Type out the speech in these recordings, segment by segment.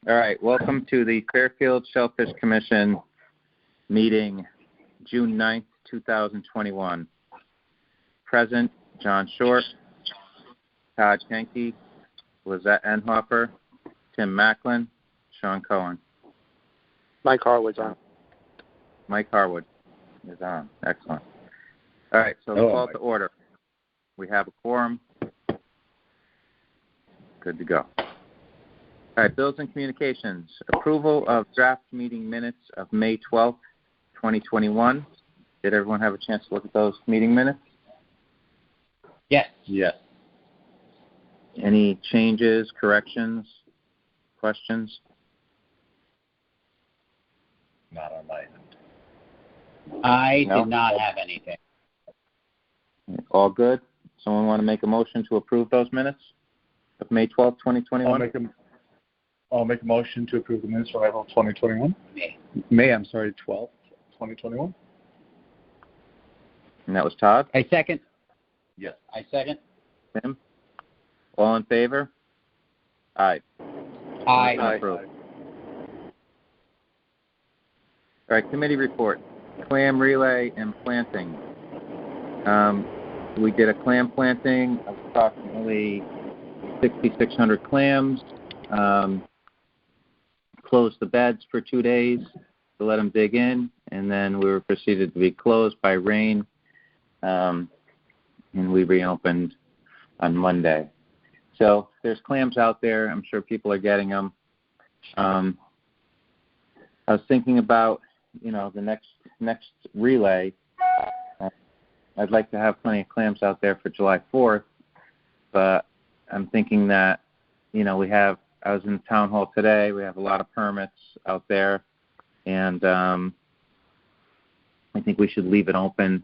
All right, welcome to the Fairfield Shellfish Commission meeting, June 9th, 2021. Present, John Short, Todd Kenke, Lizette Enhofer, Tim Macklin, Sean Cohen. Mike Harwood's on. Mike Harwood is on. Excellent. All right, so call to order. We have a quorum. Good to go. All right, bills and communications. Approval of draft meeting minutes of May 12th, 2021. Did everyone have a chance to look at those meeting minutes? Yes. Yes. Any changes, corrections, questions? Not on my end. I No? did not have anything. All good? Someone want to make a motion to approve those minutes of May 12th, 2021? I'll make a motion to approve the minutes for April 2021. May. I'm sorry, 12th, 2021. And that was Todd? I second. Yes. I second. Tim? All in favor? Aye. Aye. Approved. All right, committee report. Clam relay and planting. We did a clam planting of approximately 6,600 clams. Closed the beds for 2 days to let them dig in, and then we were proceeded to be closed by rain, and we reopened on Monday. So there's clams out there. I'm sure people are getting them. I was thinking about, the next relay. I'd like to have plenty of clams out there for July 4th, but I'm thinking that, I was in the town hall today. We have a lot of permits out there, and I think we should leave it open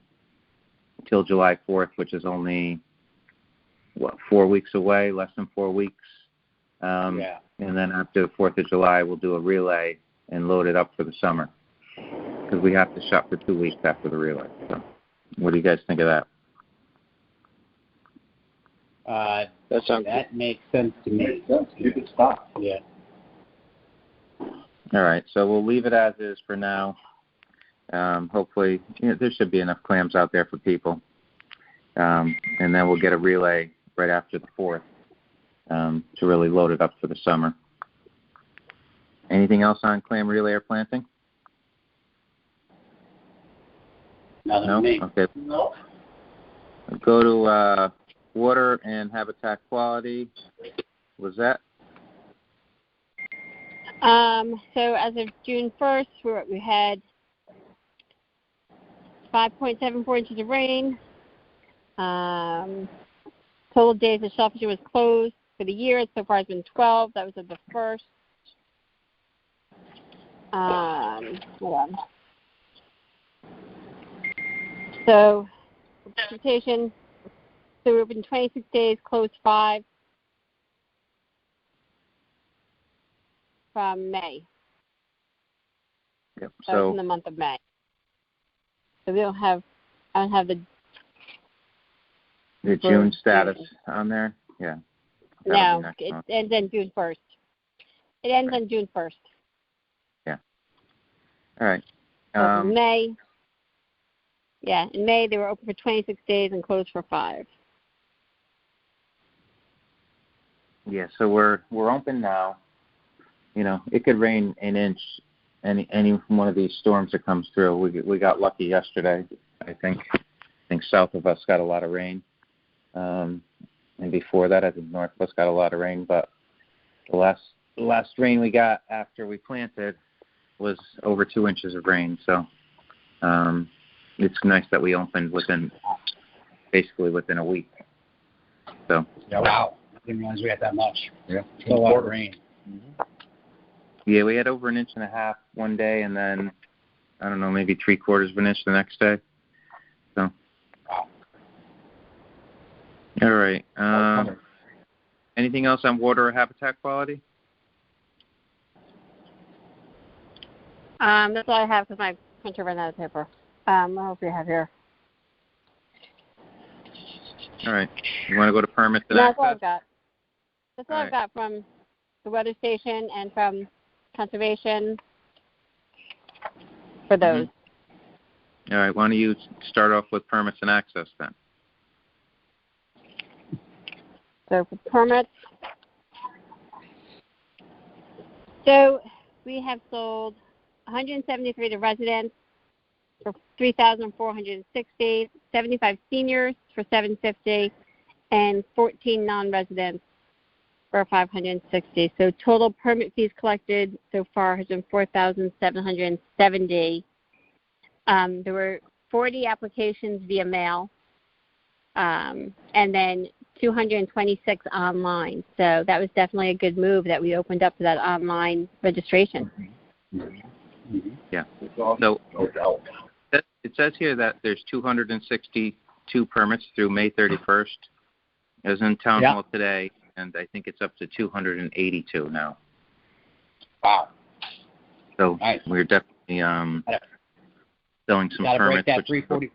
until July 4th, which is only, 4 weeks away, less than 4 weeks. Yeah. And then after the 4th of July, we'll do a relay and load it up for the summer, because we have to shut for 2 weeks after the relay. So what do you guys think of that? That makes sense to me. You could stop. Yeah. All right, so we'll leave it as is for now. Hopefully, there should be enough clams out there for people. And then we'll get a relay right after the 4th to really load it up for the summer. Anything else on clam relay or planting? Nothing No? to me. Okay. No. Go to water and habitat quality. Was that? So as of June 1st, we had 5.74 inches of rain. Total days of shellfish was closed for the year so far has been 12. That was at the 1st. Hold on. So, presentation. So we've been 26 days, closed 5 from May. Yep. That was in the month of May. So I don't have the June status on there. Yeah. No, it ends on June 1st. It ends on June 1st. Yeah. All right. So in May. Yeah, in May they were open for 26 days and closed for 5. Yeah, so we're open now. It could rain an inch any one of these storms that comes through. We got lucky yesterday. I think south of us got a lot of rain, and before that, I think north of us got a lot of rain. But the last rain we got after we planted was over 2 inches of rain. So it's nice that we opened basically within a week. So Yeah, wow. I didn't realize we had that much. Yeah. It's a lot of rain. Mm-hmm. yeah, we had over 1.5 inches one day, and then I don't know, maybe 3/4 of an inch the next day. So. Wow. All right. Anything else on water or habitat quality? That's all I have because my printer ran out of paper. What else do we have here? All right. You want to go to permits and That's all access? I've got. That's all I've got from the weather station and from conservation for those. All right, why don't you start off with permits and access then? So for permits, so we have sold 173 to residents for $3,460, 75 seniors for $750, and 14 non-residents for $560. So total permit fees collected so far has been $4,770. There were 40 applications via mail, and then 226 online. So that was definitely a good move that we opened up to that online registration. Yeah. So it says here that there's 262 permits through May 31st. It was in town hall today, and I think it's up to 282 now. Wow. So nice. We're definitely selling some gotta permits. Break that 340.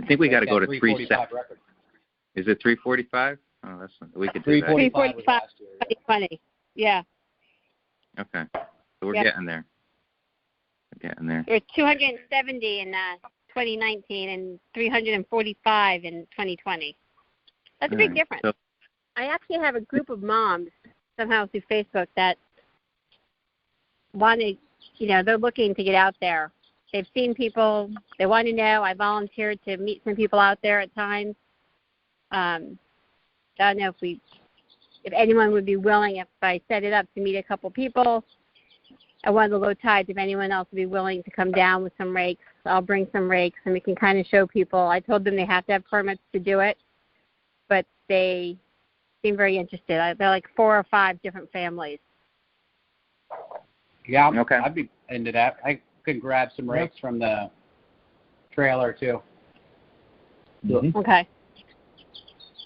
I think we got to go to 345 record. Is it 345? Oh, that's we could do 345 345 2020. Yeah. that. Okay. So we're getting there. We're getting there. There were 270 in 2019 and 345 in 2020. That's a big difference. So, I actually have a group of moms somehow through Facebook that want to, they're looking to get out there. They've seen people. They want to know. I volunteered to meet some people out there at times. I don't know if anyone would be willing, if I set it up to meet a couple people at one of the low tides, if anyone else would be willing to come down with some rakes. I'll bring some rakes and we can kind of show people. I told them they have to have permits to do it, but they seem very interested. They're like 4 or 5 different families. Yeah, okay. I'd be into that. I could grab some rakes from the trailer too. Mm-hmm. Okay.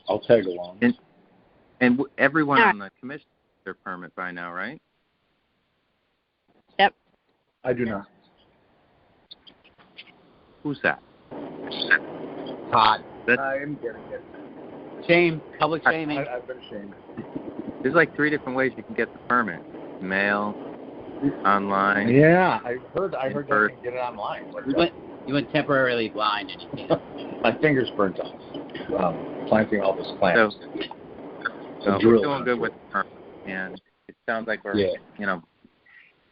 I'll tag along. And everyone on the commission has their permit by now, right? Yep. I do not. Who's that? Todd. I am getting it. Shame. Public shaming. I've been ashamed. There's like 3 different ways you can get the permit: mail, online. Yeah, I heard you person. can get it online. You went temporarily blind and you can't. My fingers burnt off. Planting all those plants. So we're doing good with the permit, and it sounds like we're,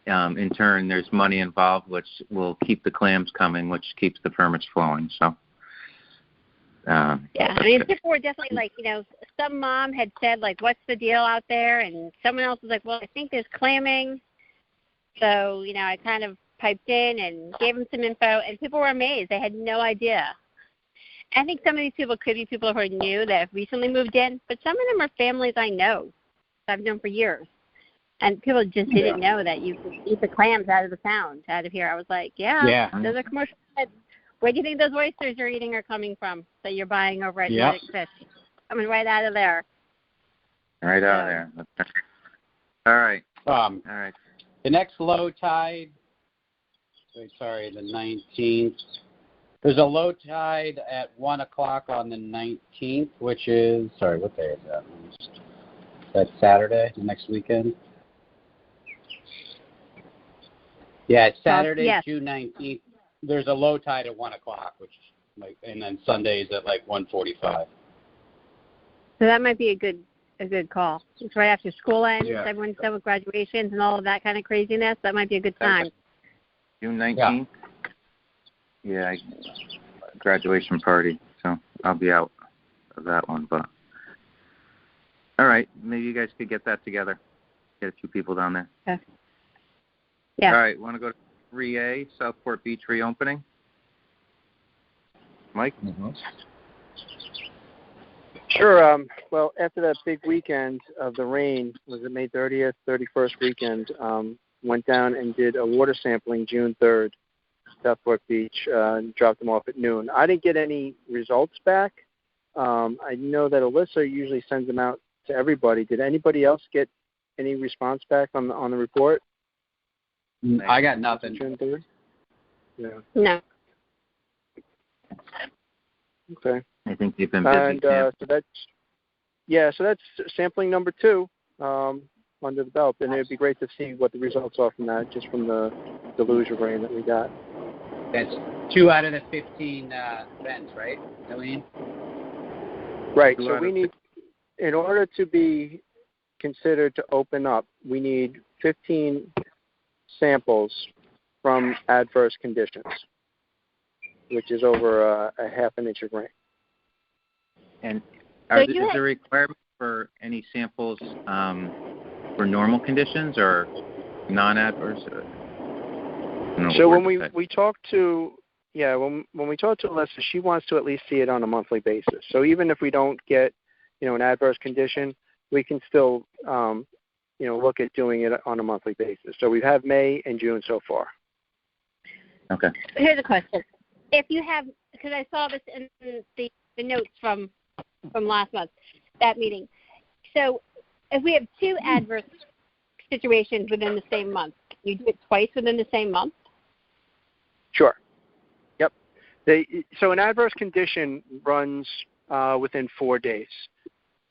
in turn, there's money involved, which will keep the clams coming, which keeps the permits flowing. So. I mean, people were definitely like, some mom had said, like, what's the deal out there? And someone else was like, well, I think there's clamming. So, I kind of piped in and gave them some info, and people were amazed. They had no idea. I think some of these people could be people who are new that have recently moved in, but some of them are families I know, I've known for years. And people just didn't know that you could eat the clams out of the pound, out of here. I was like, those are commercial feds. Where do you think those oysters you're eating are coming from that you're buying over at Atlantic Fish? Coming right out of there. Right out of there. All right. All right. The next low tide, the 19th. There's a low tide at 1 o'clock on the 19th, which is, what day is that? That's Saturday, the next weekend? Yeah, it's Saturday, June 19th. There's a low tide at 1 o'clock, and then Sundays at 1:45. So that might be a good call. It's right after school ends. Everyone's done with graduations and all of that kind of craziness. That might be a good time. June 19th. Yeah, graduation party. So I'll be out of that one. But all right, maybe you guys could get that together. Get a few people down there. Okay. Yeah. All right, want to go to 3A, Southport Beach reopening? Mike? Mm-hmm. Sure. Well, after that big weekend of the rain, was it May 30th, 31st weekend, went down and did a water sampling June 3rd, Southport Beach, and dropped them off at noon. I didn't get any results back. I know that Alyssa usually sends them out to everybody. Did anybody else get any response back on the report? I got nothing. June 3rd? Yeah. No. Okay. I think they've been busy. And so that's sampling number 2. under the belt, and it would be great to see what the results are from that, just from the deluge of rain that we got. That's 2 out of the 15 events, right, Eileen? Right. So we need, in order to be considered to open up, we need 15 samples from adverse conditions, which is over a half an inch of rain. And is there a requirement for any samples for normal conditions or non-adverse? So when we talk to when we talk to Alyssa, she wants to at least see it on a monthly basis. So even if we don't get an adverse condition, we can still look at doing it on a monthly basis. So we've had May and June so far. Okay. Here's a question: if you have, because I saw this in the notes from last month, that meeting. So if we have 2 adverse situations within the same month, you do it twice within the same month? Sure. Yep. So an adverse condition runs within 4 days.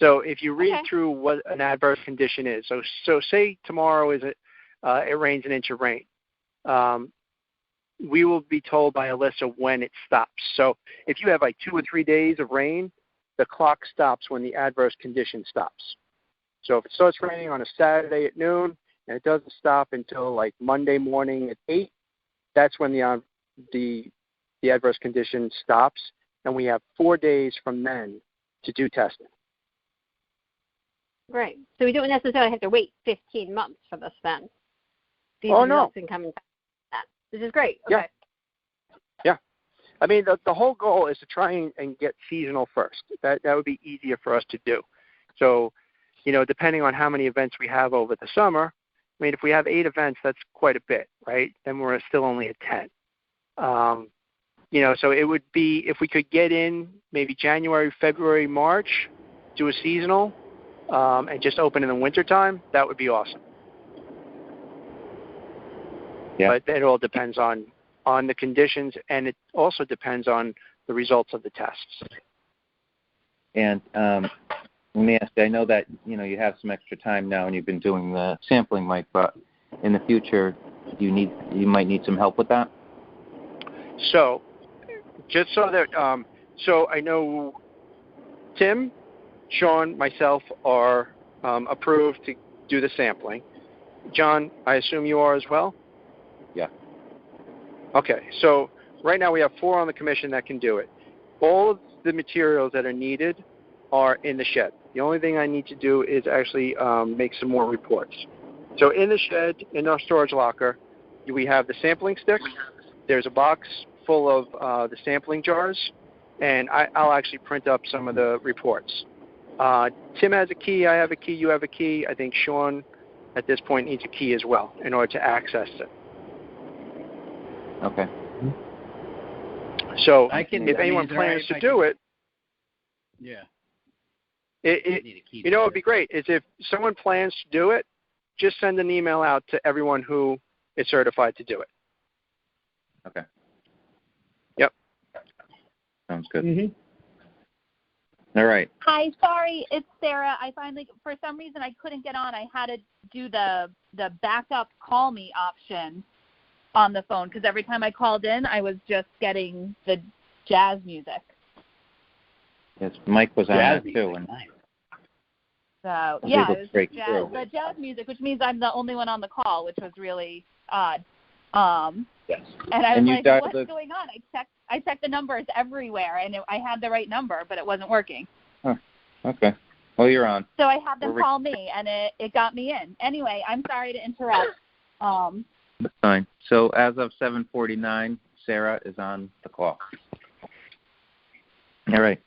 So if you read through what an adverse condition is, so say tomorrow it rains an inch of rain. We will be told by Alyssa when it stops. So if you have like 2 or 3 days of rain, the clock stops when the adverse condition stops. So if it starts raining on a Saturday at noon and it doesn't stop until like Monday morning at 8, that's when the adverse condition stops, and we have 4 days from then to do testing. Right. So we don't necessarily have to wait 15 months for this then. These results can come in that. This is great. Okay. Yeah. I mean, the whole goal is to try and get seasonal first. That would be easier for us to do. So, depending on how many events we have over the summer, I mean, if we have 8 events, that's quite a bit, right? Then we're still only at 10. So it would be, if we could get in maybe January, February, March, do a seasonal, and just open in the wintertime, that would be awesome. Yeah. But it all depends on the conditions, and it also depends on the results of the tests. And let me ask you, I know that, you have some extra time now and you've been doing the sampling, Mike, but in the future, you might need some help with that? So, just so that, so I know Tim, Sean, myself are approved to do the sampling. John, I assume you are as well? Yeah. Okay, so right now we have 4 on the commission that can do it. All of the materials that are needed are in the shed. The only thing I need to do is actually make some more reports. So in the shed, in our storage locker, we have the sampling sticks. There's a box full of the sampling jars, and I'll actually print up some of the reports. Tim has a key, I have a key, you have a key. I think Sean, at this point, needs a key as well in order to access it. Okay. So if anyone plans to do it, yeah. It would be great is if someone plans to do it, just send an email out to everyone who is certified to do it. Okay. Yep. Sounds good. Mm-hmm. All right. Hi, sorry, it's Sarah. I finally, for some reason, I couldn't get on. I had to do the backup call me option on the phone because every time I called in, I was just getting the jazz music. Yes, Mike was on that too. And so yeah, it was the jazz music, which means I'm the only one on the call, which was really odd. Yes. And I was like, what's going on? I checked the numbers everywhere, and I had the right number, but it wasn't working. Huh. Okay. Well, you're on. So I had them call me, and it got me in. Anyway, I'm sorry to interrupt. That's fine. So as of 7:49, Sarah is on the call. All right.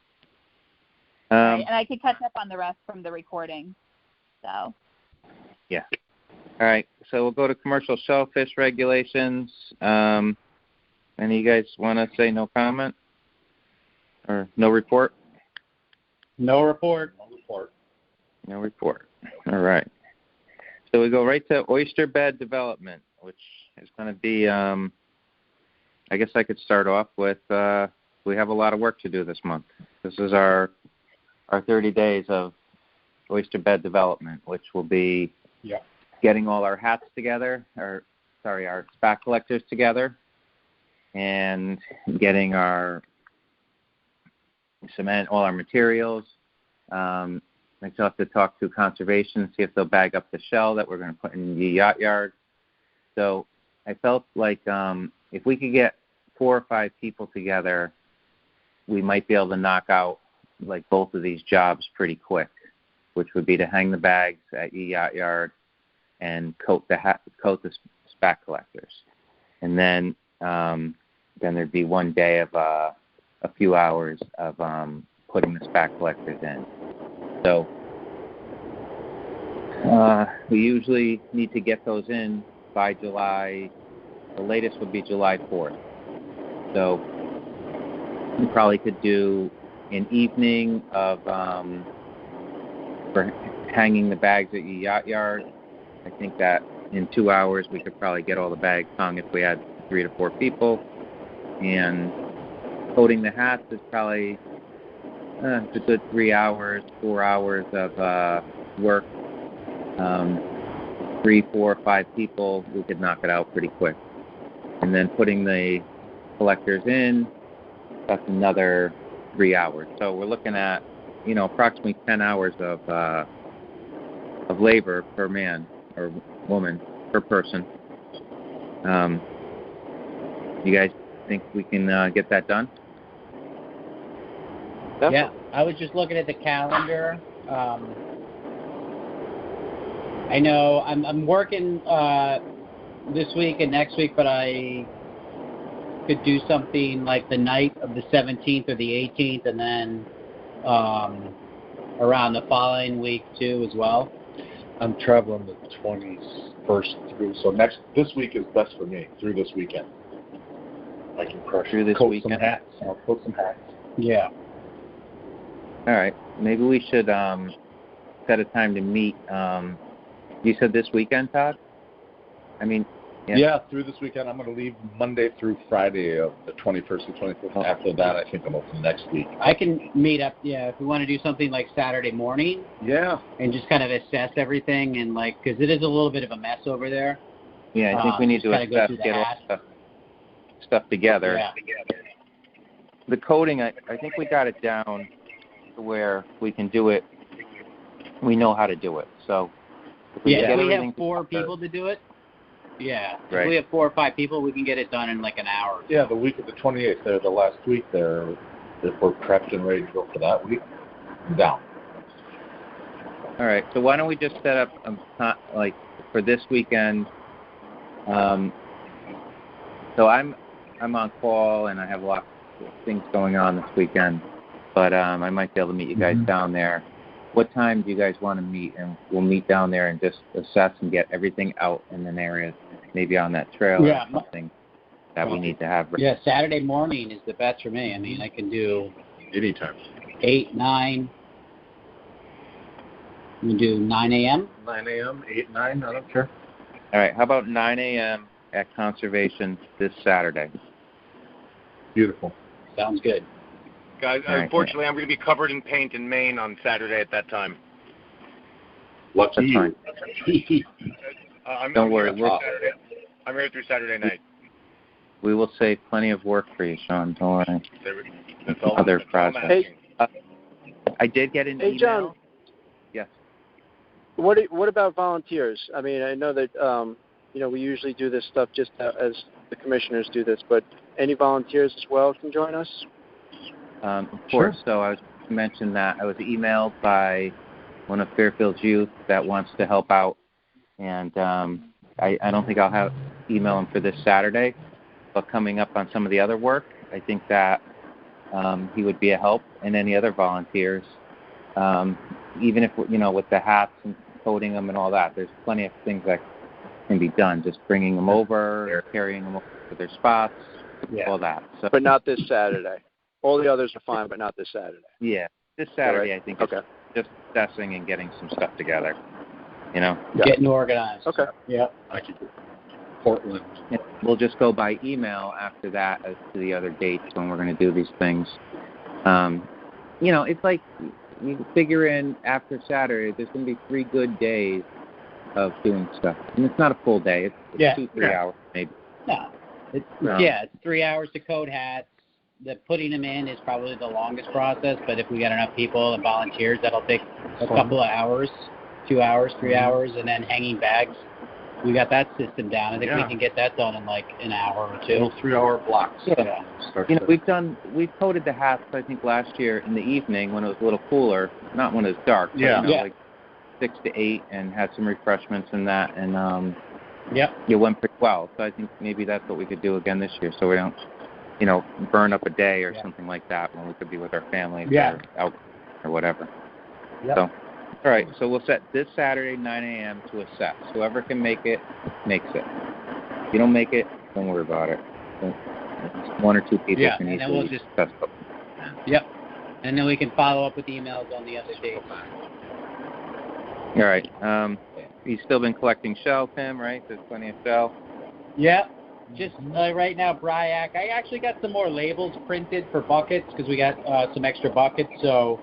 Right, and I could catch up on the rest from the recording. So. Yeah. All right. So we'll go to commercial shellfish regulations. Any of you guys want to say no comment or no report? No report. No report. All right. So we go right to oyster bed development, which is going to be, I guess I could start off with, we have a lot of work to do this month. This is our 30 days of oyster bed development, which will be getting all our hats together, our SPAC collectors together, and getting our cement, all our materials. I still have to talk to conservation, see if they'll bag up the shell that we're going to put in the yacht yard. So I felt like if we could get 4 or 5 people together, we might be able to knock out like both of these jobs pretty quick, which would be to hang the bags at yacht yard and coat the SPAC collectors. And then there'd be one day of a few hours of putting the SPAC collectors in. So we usually need to get those in by July. The latest would be July 4th. So we probably could do an evening of for hanging the bags at your yacht yard. I think that in 2 hours we could probably get all the bags hung if we had 3 to 4 people. And coating the hats is probably it's a good 3 hours, 4 hours of work. 3, 4, 5 people, we could knock it out pretty quick. And then putting the collectors in, that's another 3 hours. So we're looking at, approximately 10 hours of labor per man or woman per person. You guys think we can get that done? Yeah, I was just looking at the calendar. I know I'm working this week and next week, but I could do something like the night of the 17th or the 18th, and then around the following week too as well. I'm traveling the 21st through, so this week is best for me through this weekend. I can crush through this coat weekend. Some hats. I'll coat some hats. Yeah. All right. Maybe we should set a time to meet. You said this weekend, Todd? Yeah, through this weekend. I'm going to leave Monday through Friday of the 21st and 25th. Oh. After that, I think I'm open next week. I can meet up, if we want to do something like Saturday morning. Yeah. And just kind of assess everything and because it is a little bit of a mess over there. Yeah, I think we need to assess, get all stuff together. Yeah. The coding, I think we got it down to where we can do it. We know how to do it. So if we if we have 4 people to do it. Yeah. Right. If we have 4 or 5 people, we can get it done in like an hour. Yeah, the week of the 28th, the last week there, if we're prepped and ready to go for that week, I'm down. All right. So why don't we just set up for this weekend? So I'm on call and I have a lot of things going on this weekend, but I might be able to meet you guys down there. What time do you guys want to meet? And we'll meet down there and just assess and get everything out in an area, maybe on that trail or something that we need to have. Yeah, Saturday morning is the best for me. I can do anytime. 8, 9. We do 9 a.m.? 9 a.m., 8, 9, I don't care. All right, how about 9 a.m. at Conservation this Saturday? Beautiful. Sounds good. Guys, unfortunately, I'm going to be covered in paint in Maine on Saturday at that time. Lucky you. Don't worry. I'm here through Saturday night. We will save plenty of work for you, Sean. Don't worry. That's all. Other projects. Hey, I did get an email. John. Yes. What about volunteers? I know that we usually do this stuff just as the commissioners do this, but any volunteers as well can join us? Of course. Sure. So I was to mention that I was emailed by one of Fairfield's youth that wants to help out, and I don't think I'll email him for this Saturday, but coming up on some of the other work, I think that he would be a help, and any other volunteers, even if with the hats and coating them and all that, there's plenty of things that can be done. Just bringing them over, carrying them over to their spots, all that. So, but not this Saturday. All the others are fine, but not this Saturday. Yeah, this Saturday, right. I think, is just assessing and getting some stuff together. Getting organized. Okay. Yeah. I could do Portland. Yeah, we'll just go by email after that as to the other dates when we're going to do these things. It's like you figure in after Saturday, there's going to be 3 good days of doing stuff. And it's not a full day. It's 2-3 hours maybe. No. It's 3 hours to coat hats. The putting them in is probably the longest process, but if we got enough people and volunteers, that'll take a couple of hours, 2 hours, 3 hours, and then hanging bags. We got that system down. I think we can get that done in like an hour or 2. Little 3-hour blocks. Yeah. We've coated the hats, I think, last year in the evening when it was a little cooler, not when it was dark, but, like 6 to 8, and had some refreshments and that, and it went pretty well. So I think maybe that's what we could do again this year, so we don't, burn up a day or something like that when we could be with our families or out or whatever. Yep. So, all right, so we'll set this Saturday, 9 a.m. to assess. Whoever can make it, makes it. If you don't make it, don't worry about it. 1 or 2 people can easily assess it. Yep. And then we can follow up with emails on the other dates. All right. You've still been collecting shell, Tim, right? There's plenty of shell. Yep. Just right now, Bryac. I actually got some more labels printed for buckets because we got some extra buckets. So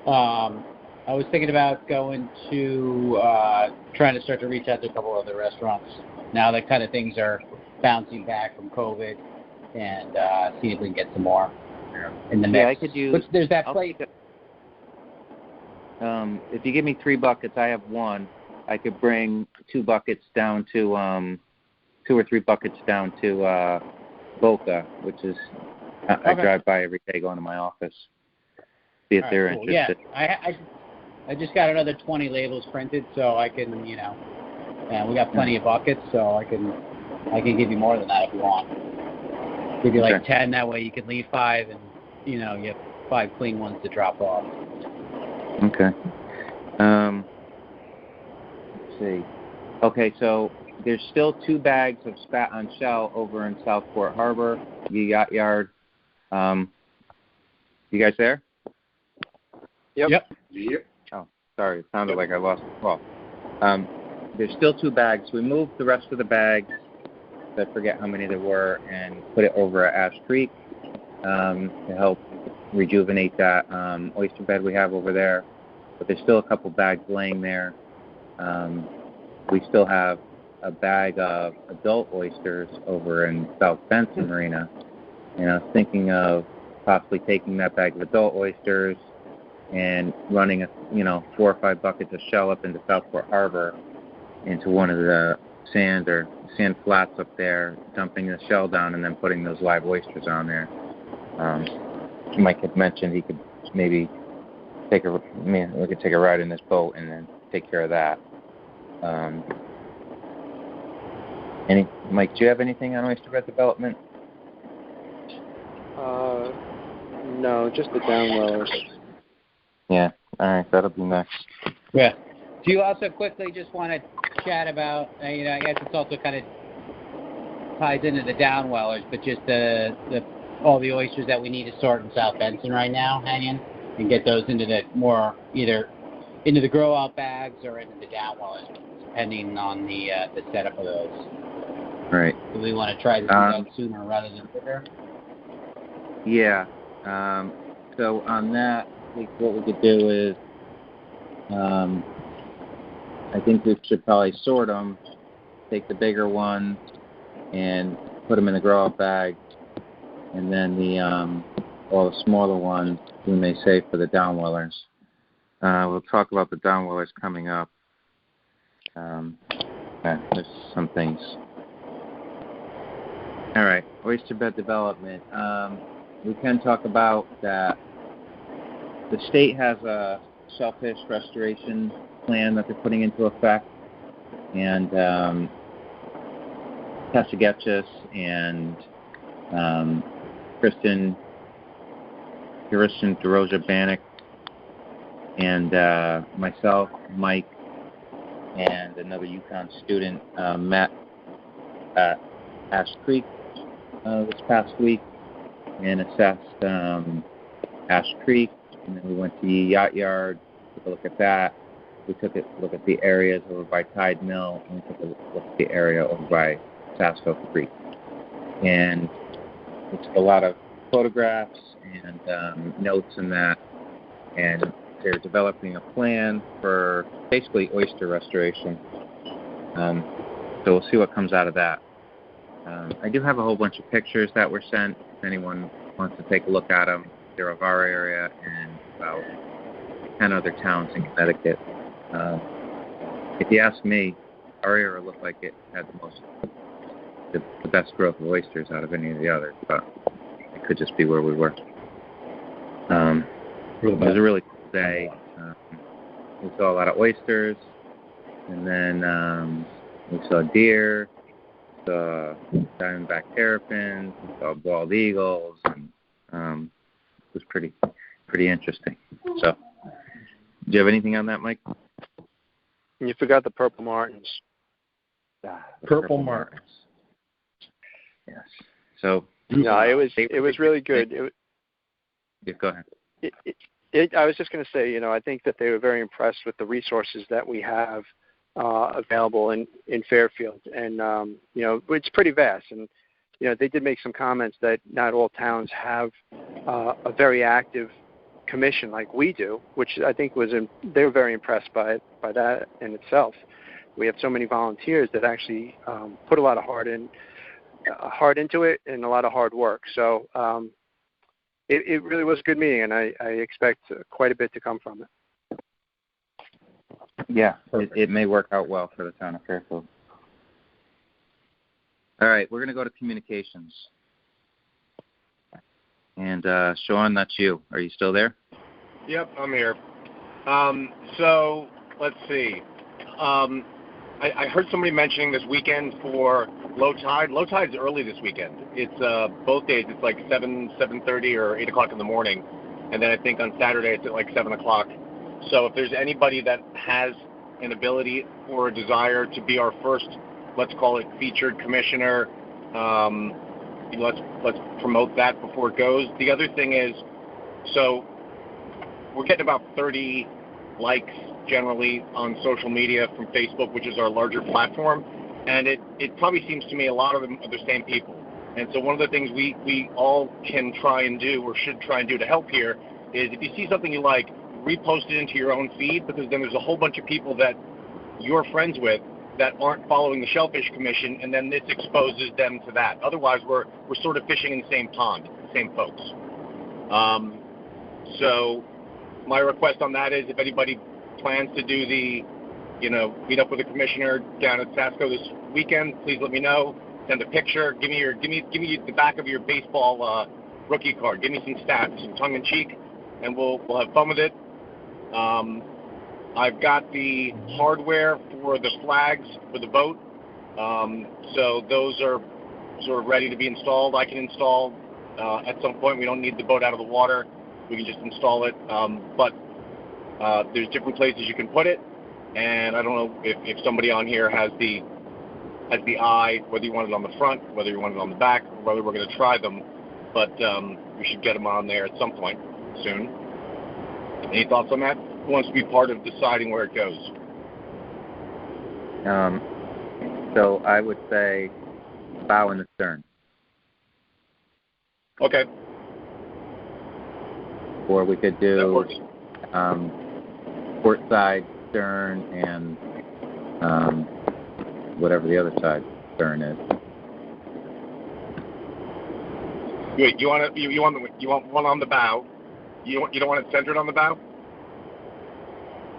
I was thinking about going to trying to start to reach out to a couple other restaurants now that kind of things are bouncing back from COVID, and see if we can get some more in the mix. Yeah, I could use. There's that plate. If you give me 3 buckets, I have 1. I could bring 2 buckets down to 2 or 3 buckets down to Boca, which is I drive by every day going to my office. See if they're interested. Yeah, I just got another 20 labels printed, so I can, we got plenty of buckets, so I can give you more than that if you want. Give you like 10, that way you can leave 5, and you have 5 clean ones to drop off. Okay. Let's see. Okay, so there's still 2 bags of spat on shell over in Southport Harbor, the yacht yard. You guys there? Yep. Oh, sorry. It sounded like I lost the call. There's still 2 bags. We moved the rest of the bags, I forget how many there were, and put it over at Ash Creek to help rejuvenate that oyster bed we have over there. But there's still a couple bags laying there. We still have a bag of adult oysters over in South Benson Marina. And I was thinking of possibly taking that bag of adult oysters and running 4 or 5 buckets of shell up into Southport Harbor into one of the sand flats up there, dumping the shell down, and then putting those live oysters on there. Mike had mentioned he could maybe we could take a ride in this boat and then take care of that. Mike, do you have anything on oyster bed development? No, just the downwellers. Yeah, all right, that'll be next. Yeah. Do you also quickly just want to chat about, I guess it's also kind of ties into the downwellers, but just all the oysters that we need to sort in South Benson right now, hanging, and get those into the more either into the grow out bags or into the downwellers, depending on the setup of those. Right. Do we want to try to do that sooner rather than later? Yeah. So on that, I think what we could do is, I think we should probably sort them, take the bigger ones, and put them in the grow-out bag, and then all the smaller ones we may save for the downwellers. We'll talk about the downwellers coming up. There's some things. All right, oyster bed development. We can talk about that. The state has a shellfish restoration plan that they're putting into effect, and Tassagetchis and Kristen DeRosa Bannock and myself, Mike, and another UConn student met at Ash Creek this past week and assessed Ash Creek, and then we went to the yacht yard, took a look at that. We took a look at the areas over by Tide Mill, and we took a look at the area over by Sasko Creek. And we took a lot of photographs and notes and that, and they're developing a plan for basically oyster restoration. So we'll see what comes out of that. I do have a whole bunch of pictures that were sent. If anyone wants to take a look at them, they're of our area and about 10 other towns in Connecticut. If you ask me, our area looked like it had the best growth of oysters out of any of the others, but it could just be where we were. It was a really cool day. We saw a lot of oysters, and then we saw deer, saw diamondback terrapins, we saw bald eagles, and it was pretty interesting. So, do you have anything on that, Mike? You forgot the purple martins. Purple martins. Yes. So. No, it was really good. Yeah, go ahead. I was just going to say, I think that they were very impressed with the resources that we have available in Fairfield, and it's pretty vast. And they did make some comments that not all towns have a very active commission like we do, which I think they were very impressed by that in itself. We have so many volunteers that actually put a lot of heart into it and a lot of hard work. So it really was a good meeting, and I expect quite a bit to come from it. Yeah, it may work out well for the town of Fairfield. All right, we're going to go to communications. And Sean, that's you. Are you still there? Yep, I'm here. So let's see. I heard somebody mentioning this weekend for low tide. Low tide's early this weekend. It's both days. It's like 7:30 or 8 o'clock in the morning, and then I think on Saturday it's at like 7 o'clock. So if there's anybody that has an ability or a desire to be our first, let's call it featured commissioner, let's promote that before it goes. The other thing is, so we're getting about 30 likes generally on social media from Facebook, which is our larger platform, and it probably seems to me a lot of them are the same people. And so one of the things we all can try and do, or should try and do to help here, is if you see something you like, repost it into your own feed, because then there's a whole bunch of people that you're friends with that aren't following the Shellfish Commission, and then this exposes them to that. Otherwise, we're sort of fishing in the same pond, the same folks. So my request on that is, if anybody plans to do the, meet up with the commissioner down at Sasco this weekend, please let me know. Send a picture. Give me the back of your baseball rookie card. Give me some stats, some tongue in cheek, and we'll have fun with it. I've got the hardware for the flags for the boat, so those are sort of ready to be installed. I can install at some point. We don't need the boat out of the water. We can just install it, but there's different places you can put it, and I don't know if somebody on here has the eye, whether you want it on the front, whether you want it on the back, or whether we're going to try them, but we should get them on there at some point soon. Any thoughts on that? Who wants to be part of deciding where it goes? So I would say bow and the stern. Okay. Or we could do port side, stern, and whatever the other side stern is. Wait, you want one on the bow? You don't want it centered on the bow?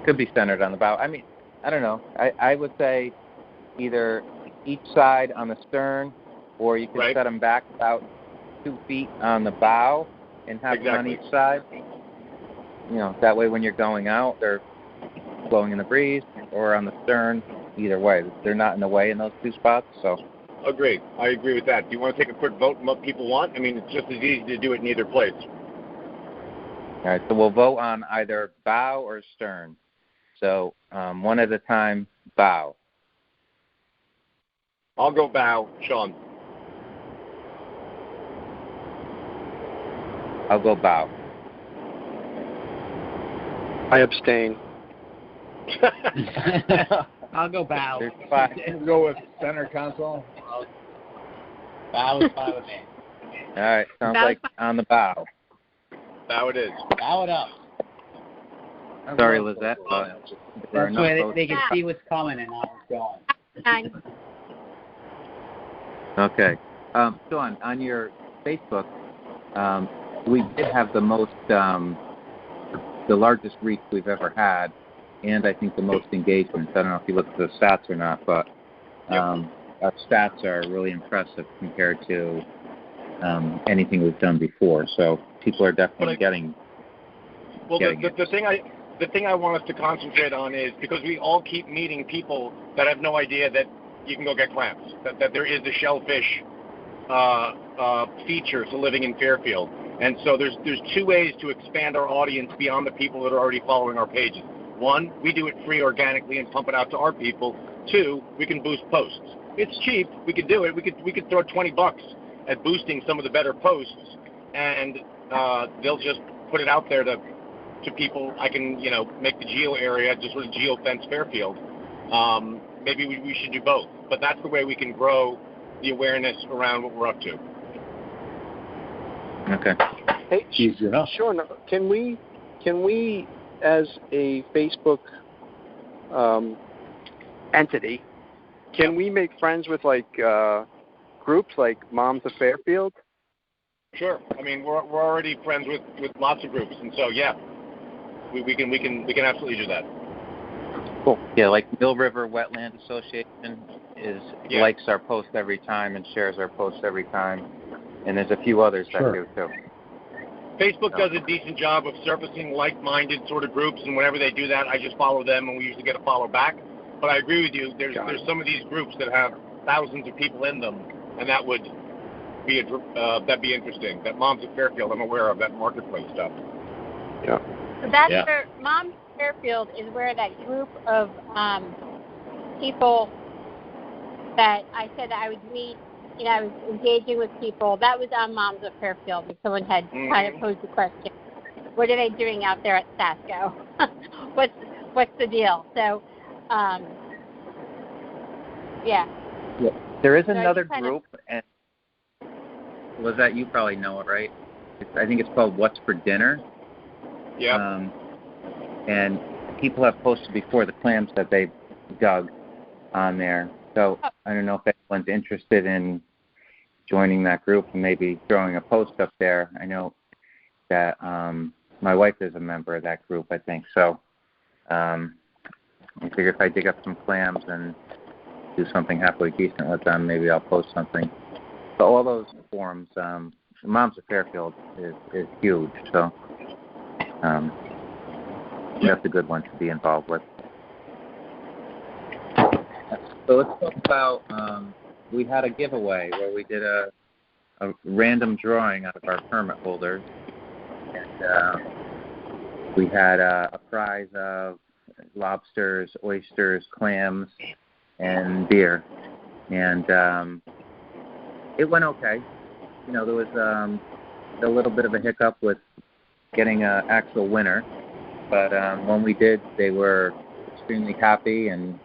Could be centered on the bow. I mean, I don't know. I would say either each side on the stern, or you could set them back about 2 feet on the bow and have them on each side. That way when you're going out, they're blowing in the breeze, or on the stern. Either way, they're not in the way in those two spots. So. Agreed. I agree with that. Do you want to take a quick vote on what people want? I mean, it's just as easy to do it in either place. All right, so we'll vote on either bow or stern. So one at a time, bow. I'll go bow, Sean. I'll go bow. I abstain. I'll go bow. We'll go with center console. Bow is fine with me. All right, sounds like on the bow. Bow it is. Bow it up. Sorry, Lizette. That's why they can see what's coming and how it's going. Okay. Sean, on your Facebook, we did have the most, the largest reach we've ever had, and I think the most engagements. I don't know if you looked at the stats or not, but our stats are really impressive compared to anything we've done before. So people are definitely getting. Well, the thing I want us to concentrate on is because we all keep meeting people that have no idea that you can go get clams, that there is a shellfish feature to living in Fairfield. And so there's two ways to expand our audience beyond the people that are already following our pages. One, we do it free organically and pump it out to our people. Two, we can boost posts. It's cheap. We could do it. We could throw $20 at boosting some of the better posts, and they'll just put it out there to people. I can make the geo area just sort of geo fence Fairfield. Maybe we should do both, but that's the way we can grow the awareness around what we're up to. Okay. Hey, Easy enough. Sean, can we as a Facebook entity, can we make friends with groups like Moms of Fairfield? Sure. I mean, we're already friends with lots of groups, and so yeah, we can absolutely do that. Cool. Yeah, like Mill River Wetland Association likes our post every time and shares our post every time, and there's a few others that do too. Facebook does a decent job of surfacing like-minded sort of groups, and whenever they do that, I just follow them, and we usually get a follow back. But I agree with you. There's some of these groups that have thousands of people in them, and that would be that'd be interesting. That Moms of Fairfield, I'm aware of that marketplace stuff. Yeah. So that's where Moms of Fairfield is where that group of people that I said that I would meet. I was engaging with people. That was on Moms of Fairfield, and someone had kind of posed the question, what are they doing out there at Sasco? What's the deal? So, There is another group, and was that you probably know it, right? I think it's called What's for Dinner. Yeah. And people have posted before the clams that they've dug on there. So I don't know if anyone's interested in joining that group and maybe throwing a post up there. I know that my wife is a member of that group, I think. So I figure if I dig up some clams and do something halfway decent with them, maybe I'll post something. But all those forums, Moms of Fairfield is huge. So that's a good one to be involved with. So let's talk about, we had a giveaway where we did a random drawing out of our permit holders. And we had a prize of lobsters, oysters, clams, and beer. And it went okay. There was a little bit of a hiccup with getting an actual winner. But when we did, they were extremely happy and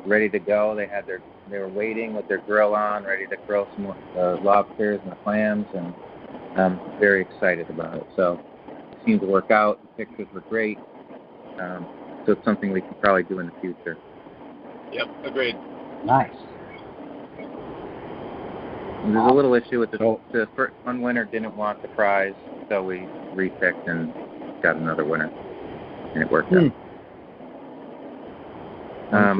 ready to go. They were waiting with their grill on, ready to grill some lobsters and the clams, and I'm very excited about it. So it seemed to work out. The pictures were great. So it's something we can probably do in the future. Yep, agreed. Nice. And there's a little issue with the first one winner didn't want the prize, so we repicked and got another winner, and it worked out. On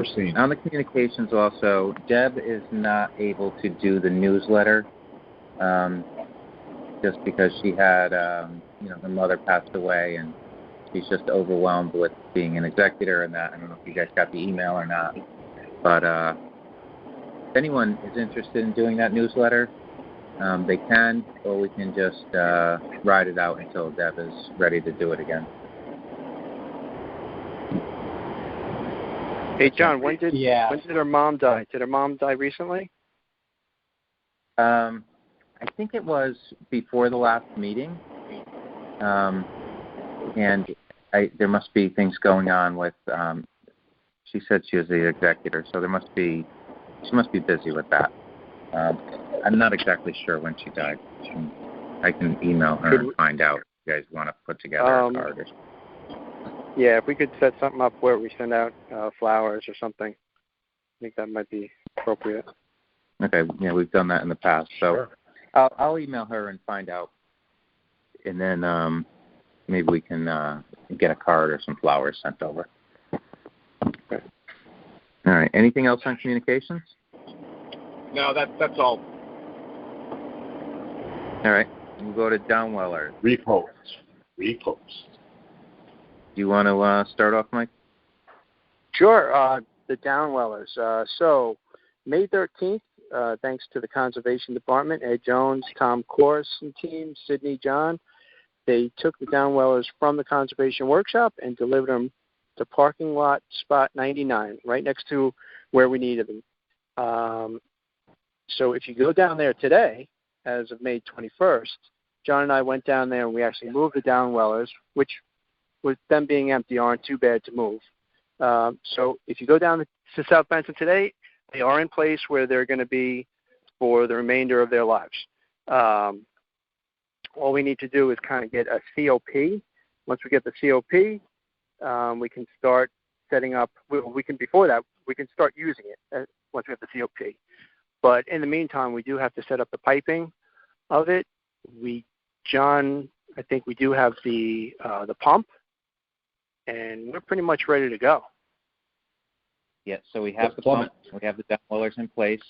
the communications also, Deb is not able to do the newsletter just because she had, her mother passed away, and she's just overwhelmed with being an executor and that. I don't know if you guys got the email or not, but if anyone is interested in doing that newsletter, they can, or we can just ride it out until Deb is ready to do it again. Hey, John, when did her mom die? Did her mom die recently? I think it was before the last meeting, and there must be things going on with. She said she was the executor, so she must be busy with that. I'm not exactly sure when she died. I can email her and find out if you guys want to put together a card or something. Yeah, if we could set something up where we send out flowers or something, I think that might be appropriate. Okay, yeah, we've done that in the past. So Sure. I'll email her and find out, and then maybe we can get a card or some flowers sent over. Okay. All right. Anything else on communications? No, that's all. All right. We'll go to Downweller. Repost. Do you want to start off, Mike? Sure. The Downwellers. So May 13th, thanks to the Conservation Department, Ed Jones, Tom Kors and team, Sydney John, they took the Downwellers from the Conservation Workshop and delivered them to parking lot spot 99, right next to where we needed them. So if you go down there today, as of May 21st, John and I went down there and we actually moved the Downwellers, which with them being empty aren't too bad to move. So if you go down to South Benson today, they are in place where they're going to be for the remainder of their lives. All we need to do is kind of get a COP. Once we get the COP, we can start setting up. Before that, we can start using it once we have the COP. But in the meantime, we do have to set up the piping of it. John, I think we do have the pump, and we're pretty much ready to go. Yeah, so we have the pump. We have the Downwellers in place.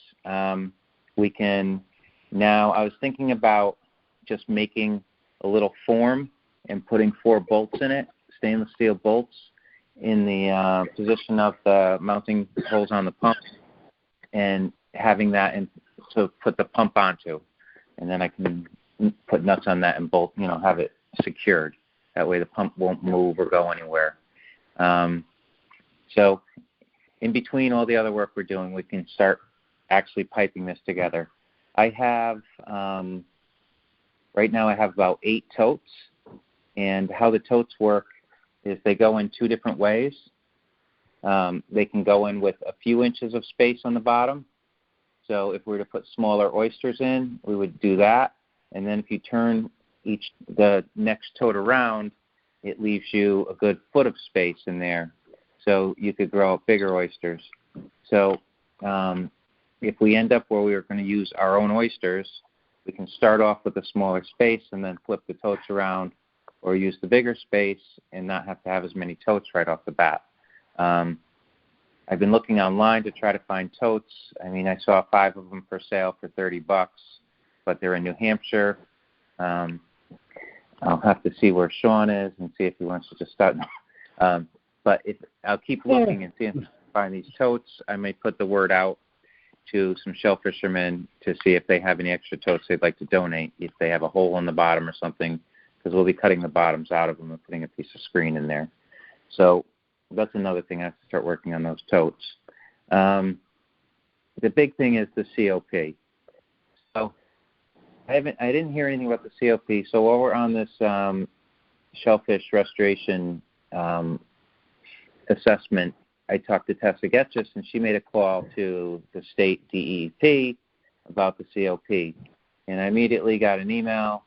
We can now, I was thinking about just making a little form and putting 4 bolts in it, stainless steel bolts, in the position of the mounting holes on the pump, and having that to put the pump onto. And then I can put nuts on that and bolt, have it secured. That way the pump won't move or go anywhere. So in between all the other work we're doing, we can start actually piping this together. I have, right now I have about 8 totes, and how the totes work is they go in 2 different ways. They can go in with a few inches of space on the bottom. So if we were to put smaller oysters in, we would do that. And then if you turn the next tote around, it leaves you a good foot of space in there. So you could grow up bigger oysters. So if we end up where we are going to use our own oysters, we can start off with a smaller space and then flip the totes around, or use the bigger space and not have to have as many totes right off the bat. I've been looking online to try to find totes. I mean, I saw 5 of them for sale for $30, but they're in New Hampshire. I'll have to see where Sean is and see if he wants to just start. But I'll keep looking and see if I can find these totes. I may put the word out to some shell fishermen to see if they have any extra totes they'd like to donate, if they have a hole in the bottom or something, because we'll be cutting the bottoms out of them and putting a piece of screen in there. So that's another thing. I have to start working on those totes. The big thing is the COP. So I didn't hear anything about the COP. So while we're on this shellfish restoration assessment, I talked to Tessa Getchis, and she made a call to the state DEP about the COP. And I immediately got an email,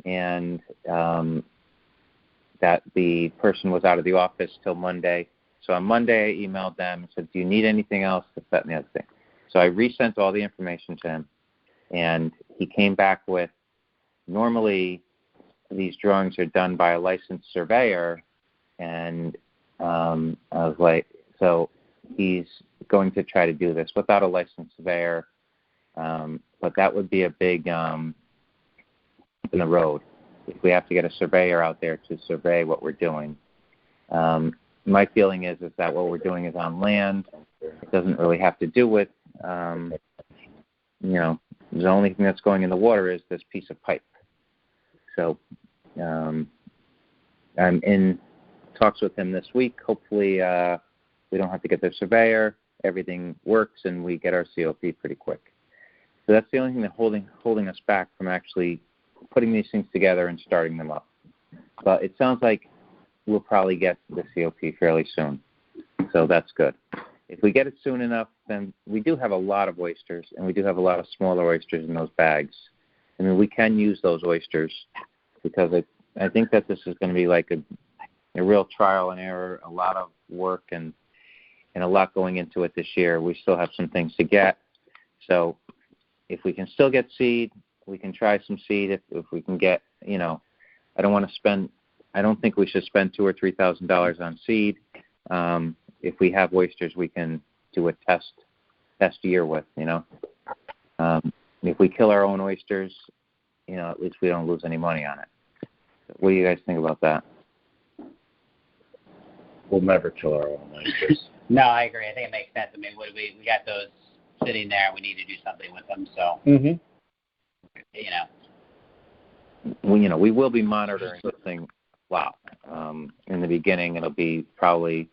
and that the person was out of the office till Monday. So on Monday, I emailed them and said, do you need anything else to set and the other thing? So I resent all the information to him, and he came back with, normally these drawings are done by a licensed surveyor, and I was like, so he's going to try to do this without a licensed surveyor, but that would be a big in the road if we have to get a surveyor out there to survey what we're doing. My feeling is that what we're doing is on land. It doesn't really have to do with, the only thing that's going in the water is this piece of pipe. So I'm in talks with him this week. Hopefully we don't have to get the surveyor. Everything works, and we get our COP pretty quick. So that's the only thing that's holding us back from actually putting these things together and starting them up. But it sounds like we'll probably get the COP fairly soon. So that's good. If we get it soon enough, then we do have a lot of oysters, and we do have a lot of smaller oysters in those bags. I mean, we can use those oysters because I think that this is going to be like a real trial and error, a lot of work and a lot going into it this year. We still have some things to get. So if we can still get seed, we can try some seed. If we can get, I don't think we should spend $2,000 or $3,000 on seed. If we have oysters, we can do a test year with, If we kill our own oysters, at least we don't lose any money on it. What do you guys think about that? We'll never kill our own oysters. No, I agree. I think it makes sense. I mean, we got those sitting there. We need to do something with them. So, we will be monitoring this thing a lot. In the beginning, it'll be probably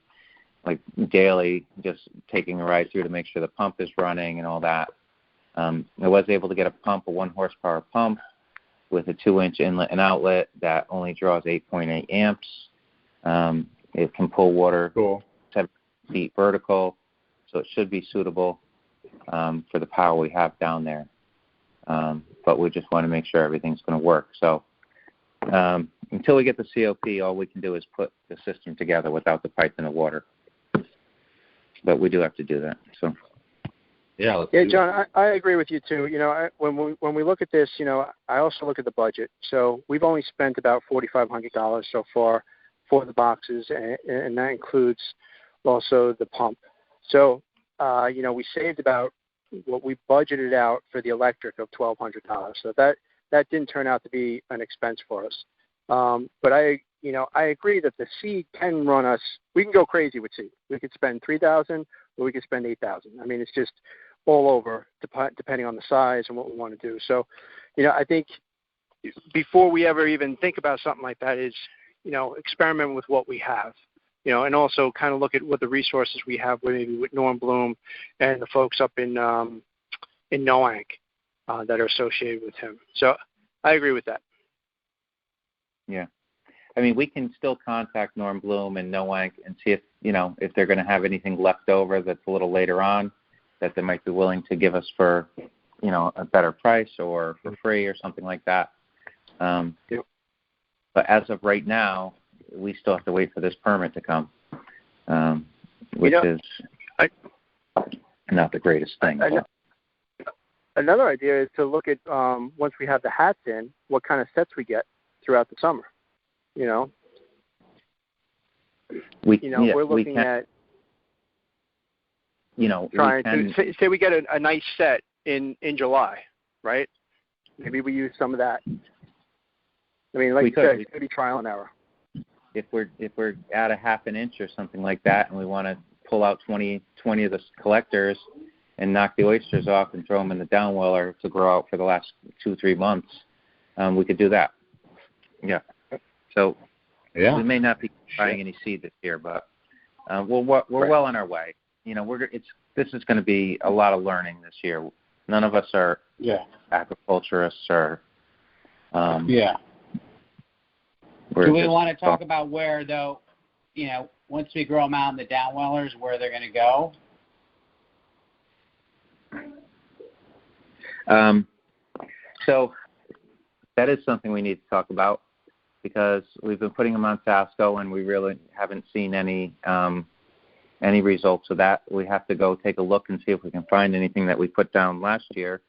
like daily, just taking a ride through to make sure the pump is running and all that. I was able to get a 1 horsepower pump with a 2-inch inlet and outlet that only draws 8.8 amps. It can pull water 7 feet vertical, so it should be suitable for the power we have down there. But we just want to make sure everything's going to work. So until we get the COP, all we can do is put the system together without the pipe and the water. But we do have to do that. So. Yeah, John, I agree with you too. When we look at this, I also look at the budget. So we've only spent about $4,500 so far for the boxes, and that includes also the pump. So, we saved about what we budgeted out for the electric of $1,200. So that didn't turn out to be an expense for us. But I agree that the seed can run us. We can go crazy with seed. We could spend $3,000 or we could spend $8,000. I mean, it's just all over depending on the size and what we want to do. So, I think before we ever even think about something like that is, experiment with what we have, and also kind of look at what the resources we have with Norm Bloom and the folks up in Noank that are associated with him. So I agree with that. Yeah. I mean, we can still contact Norm Bloom and Noank and see if they're going to have anything left over that's a little later on that they might be willing to give us for, a better price or for free or something like that. Yep. But as of right now, we still have to wait for this permit to come, which is not the greatest thing. Another idea is to look at, once we have the hats in, what kind of sets we get throughout the summer. We're looking at trying to say we get a nice set in July, right? Maybe we use some of that. I mean, like you said, it's going to be trial and error. If we're at a half an inch or something like that, and we want to pull out 20 of the collectors and knock the oysters off and throw them in the downweller to grow out for the last 2-3 months, we could do that. Yeah. So we may not be buying any seed this year, but we're well on our way. This is going to be a lot of learning this year. None of us are agriculturists or Do we want to talk about where, though, once we grow them out in the downwellers, where they're going to go? So that is something we need to talk about because we've been putting them on Sasco and we really haven't seen any results of that. We have to go take a look and see if we can find anything that we put down last year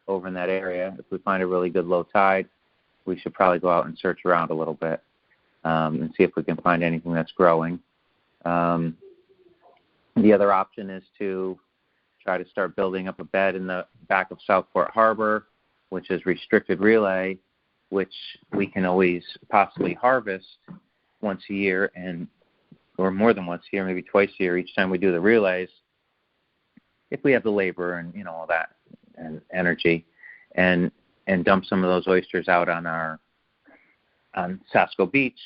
over in that area. If we find a really good low tide, we should probably go out and search around a little bit and see if we can find anything that's growing. The other option is to try to start building up a bed in the back of Southport Harbor, which is restricted relay, which we can always possibly harvest once a year or more than once a year, maybe twice a year, each time we do the relays, if we have the labor and all that and energy, and dump some of those oysters out on Sasco Beach,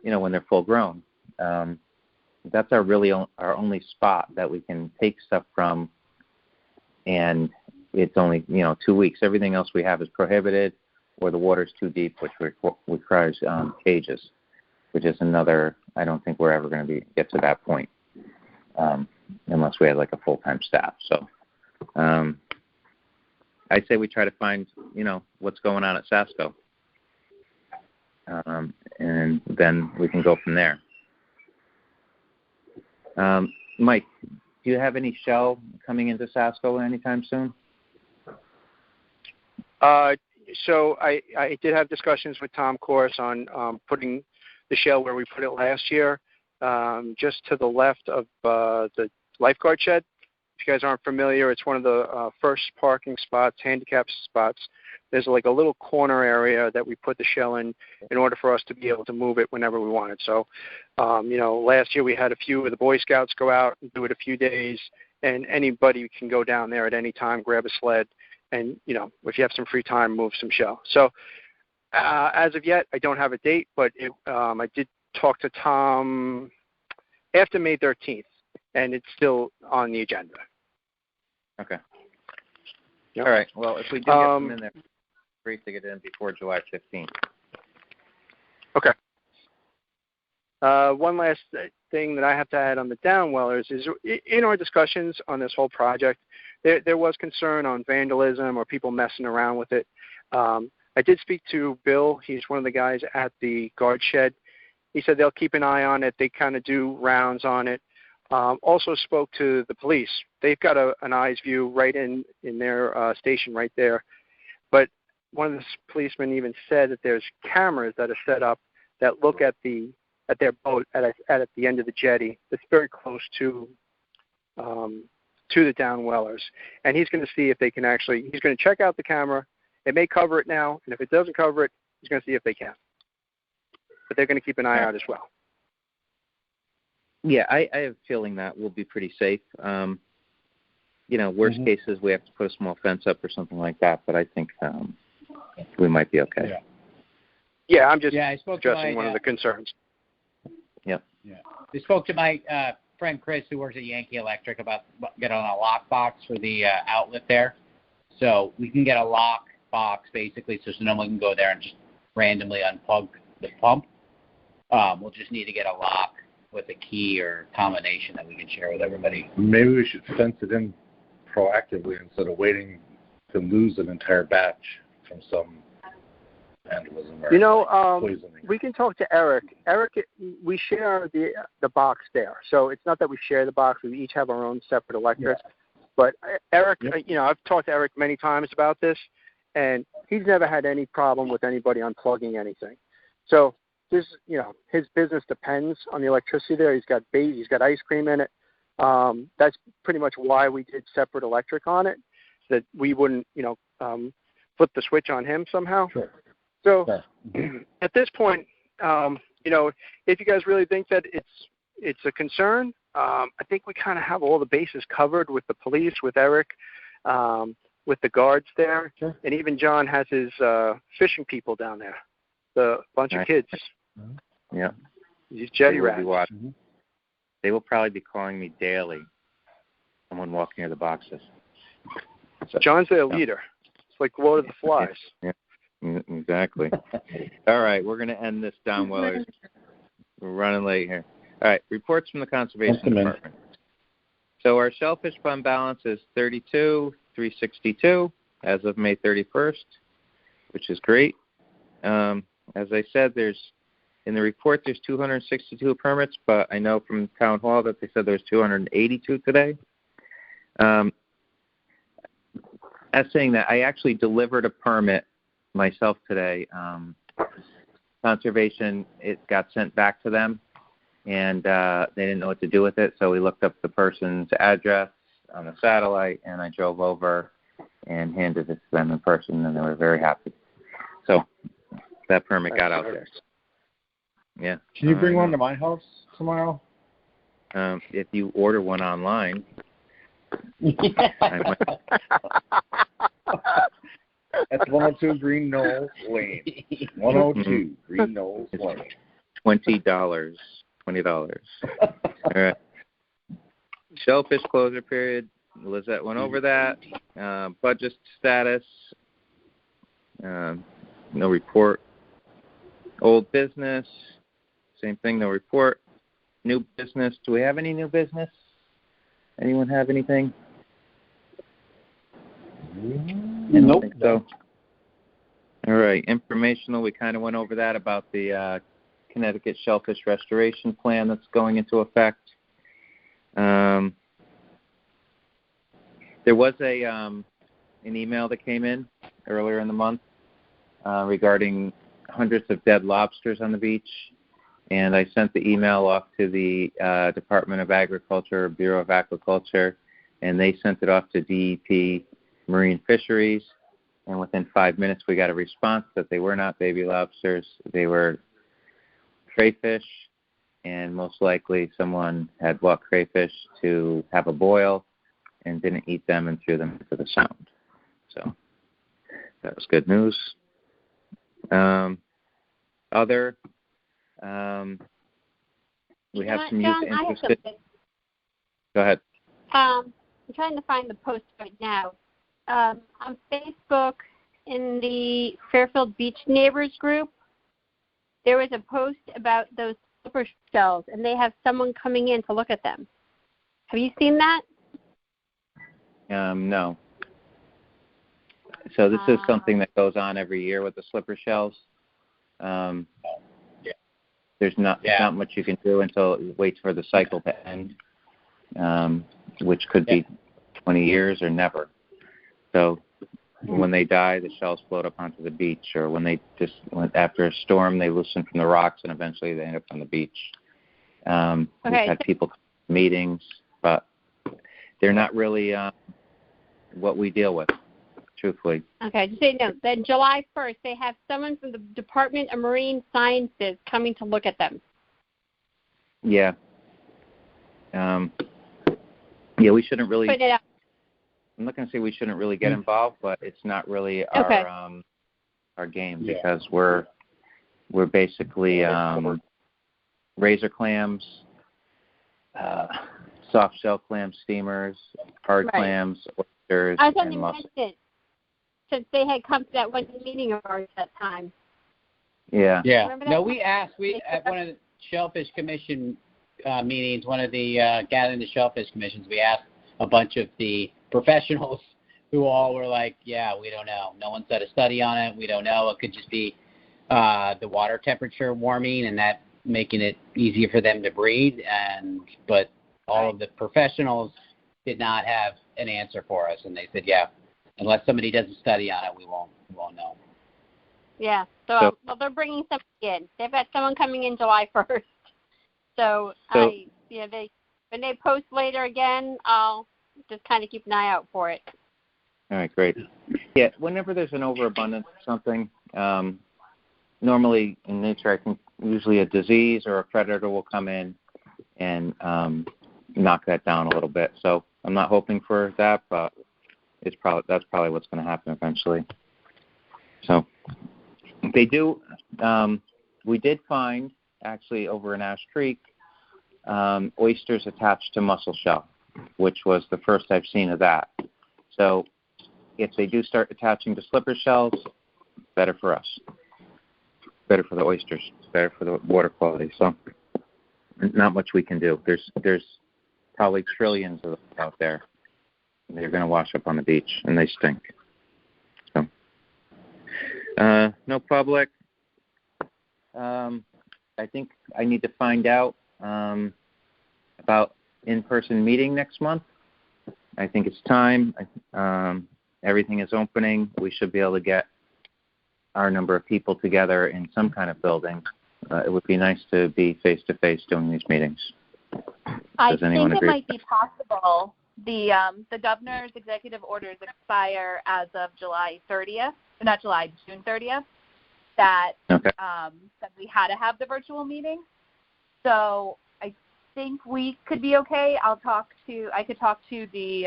when they're full grown. That's our only spot that we can take stuff from, and it's only 2 weeks. Everything else we have is prohibited, or the water's too deep, which requires cages, which is another. I don't think we're ever going to get to that point unless we had like a full-time staff. So I'd say we try to find what's going on at Sasco, and then we can go from there. Mike, do you have any shell coming into Sasco anytime soon? So I did have discussions with Tom Course on putting the shell where we put it last year, just to the left of the lifeguard shed. If you guys aren't familiar, it's one of the first parking spots, handicap spots. There's like a little corner area that we put the shell in order for us to be able to move it whenever we wanted. So, last year we had a few of the Boy Scouts go out and do it a few days, and anybody can go down there at any time, grab a sled, and, if you have some free time, move some shell. So as of yet, I don't have a date, but I did talk to Tom after May 13th, and it's still on the agenda. Okay. Yep. All right. Well, if we do get them in there, it's great to get in before July 15th. Okay. One last thing that I have to add on the downwellers is in our discussions on this whole project, there was concern on vandalism or people messing around with it. I did speak to Bill. He's one of the guys at the guard shed. He said they'll keep an eye on it. They kind of do rounds on it. Also spoke to the police. They've got an eyes view right in their station right there. But one of the policemen even said that there's cameras that are set up that look at their boat at the end of the jetty. That's very close to the downwellers. And he's going to see if they can he's going to check out the camera. It may cover it now, and if it doesn't cover it, he's going to see if they can. But they're going to keep an eye out as well. Yeah, I have a feeling that we'll be pretty safe. Worst cases, we have to put a small fence up or something like that, but I think we might be okay. Yeah, I'm just addressing one of the concerns. Yep. Yeah. I spoke to my friend Chris, who works at Yankee Electric, about getting a lock box for the outlet there. So we can get a lock box, basically, so no one can go there and just randomly unplug the pump. We'll just need to get a lock with a key or combination that we can share with everybody. Maybe we should fence it in proactively instead of waiting to lose an entire batch from some vandalism or poisoning. We can talk to Eric. Eric, we share the box there. So it's not that we share the box. We each have our own separate electrics. Yeah. But Eric, I've talked to Eric many times about this, and he's never had any problem with anybody unplugging anything. So his business depends on the electricity there. He's got ice cream in it. That's pretty much why we did separate electric on it, so that we wouldn't, flip the switch on him somehow. Sure. So at this point, if you guys really think that it's a concern, I think we kind of have all the bases covered with the police, with Eric, with the guards there, sure. And even John has his fishing people down there, the bunch of kids. Yeah. These jetty rats. They will probably be calling me daily. Someone walking near the boxes. So, John's their leader. It's like Lord of the Flies. Yeah, exactly. All right, we're going to end this downwellers. We're running late here. All right, reports from the Conservation Department. So our shellfish fund balance is $32,362 as of May 31st, which is great. As I said, in the report there's 262 permits, but I know from Town Hall that they said there's 282 today. As saying that, I actually delivered a permit myself today. Conservation, it got sent back to them, and they didn't know what to do with it, so we looked up the person's address on the satellite, and I drove over and handed it to them in person, and they were very happy. So that permit got out there. Yeah. Can you bring one to my house tomorrow? If you order one online. That's 102 Green Knolls Lane. 102 Green Knolls Lane. $20. $20. All right. Shellfish closure period. Lizette went over that. Budget status. No report. Old business. Same thing, no report. New business. Do we have any new business? Anyone have anything? Nope. So, all right. Informational. We kind of went over that about the Connecticut Shellfish Restoration Plan that's going into effect. There was an email that came in earlier in the month regarding hundreds of dead lobsters on the beach, and I sent the email off to the Department of Agriculture, Bureau of Aquaculture, and they sent it off to DEP Marine Fisheries, and within 5 minutes we got a response that they were not baby lobsters, they were crayfish, and most likely someone had bought crayfish to have a boil and didn't eat them and threw them into the Sound. So that was good news. We have some youth interested. Go ahead. I'm trying to find the post right now. On Facebook, in the Fairfield Beach Neighbors group, there was a post about those slipper shells, and they have someone coming in to look at them. Have you seen that? No. So this is something that goes on every year with the slipper shells. There's not much you can do until it waits for the cycle to end, which could be 20 years or never. So when they die, the shells float up onto the beach, or when they after a storm, they loosen from the rocks, and eventually they end up on the beach. We've had people meetings, but they're not really what we deal with, truthfully. Okay, just so you know, then July 1st, they have someone from the Department of Marine Sciences coming to look at them. Yeah. We shouldn't really. Put it out. I'm not going to say we shouldn't really get involved, but it's not really our game because we're basically razor clams, soft shell clam steamers, hard clams, oysters, and mussels. Since they had come to that one meeting of ours that time. Yeah. Yeah. No, we asked. At one of the Shellfish Commission meetings, one of the gathering the Shellfish Commissions, we asked a bunch of the professionals who all were like, yeah, we don't know. No one said a study on it. We don't know. It could just be the water temperature warming and that making it easier for them to breed. But all of the professionals did not have an answer for us. And they said, yeah, unless somebody does a study on it, we won't know. Yeah. So they're bringing somebody in. They've got someone coming in July 1st. So when they post later again, I'll just kind of keep an eye out for it. All right, great. Yeah, whenever there's an overabundance of something, normally in nature, I think usually a disease or a predator will come in and knock that down a little bit. So I'm not hoping for that, but that's probably what's going to happen eventually. So they do. We did find actually over in Ash Creek oysters attached to mussel shell, which was the first I've seen of that. So if they do start attaching to slipper shells, better for us, better for the oysters, better for the water quality. So not much we can do. There's probably trillions of them out there. They're going to wash up on the beach, and they stink. So no public. I think I need to find out about in-person meeting next month. I think it's time. Everything is opening. We should be able to get our number of people together in some kind of building. It would be nice to be face-to-face doing these meetings. I think it might be possible. The governor's executive orders expire as of June 30th, that we had to have the virtual meeting. So I think we could be okay. I could talk to the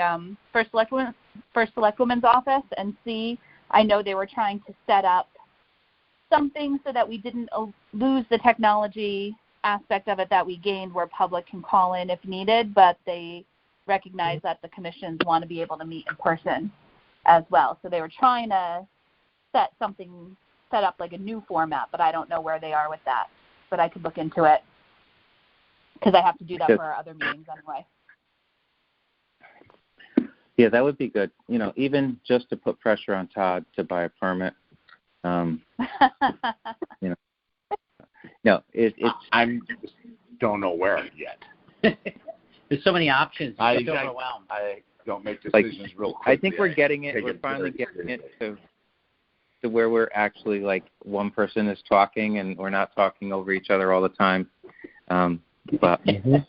first selectwoman's office and see. I know they were trying to set up something so that we didn't lose the technology aspect of it that we gained where public can call in if needed, but they recognize that the commissions want to be able to meet in person as well. So they were trying to set up like a new format, but I don't know where they are with that. But I could look into it because I have to do that for our other meetings anyway. Yeah, that would be good. Even just to put pressure on Todd to buy a permit. No, it's. I don't know where yet. There's so many options. I You're overwhelmed. I don't make decisions real quickly. I think we're getting it. We're finally getting it to where we're actually like one person is talking and we're not talking over each other all the time. But it's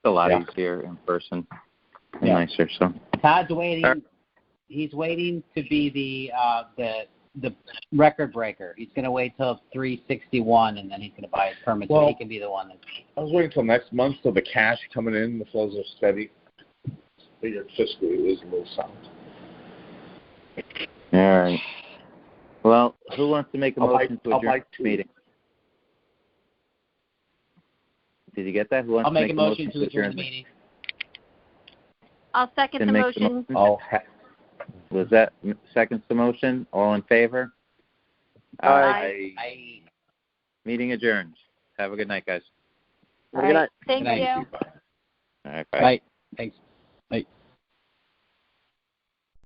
a lot easier in person and nicer. So Todd's waiting. He's waiting to be the record breaker. He's going to wait till 361 and then he's going to buy his permit so he can be the one. I was waiting until next month so the cash coming in, the flows are steady. Figured fiscally it was a little sound. All right. Well, who wants to make a motion to adjourn the meeting? Did you get that? Who wants I'll to make a motion to adjourn the meeting. I'll second the motion. Was that seconds the motion? All in favor? Aye. Aye. Meeting adjourned. Have a good night, guys. Have a good night. Thank you. All right, bye. Bye. Thanks.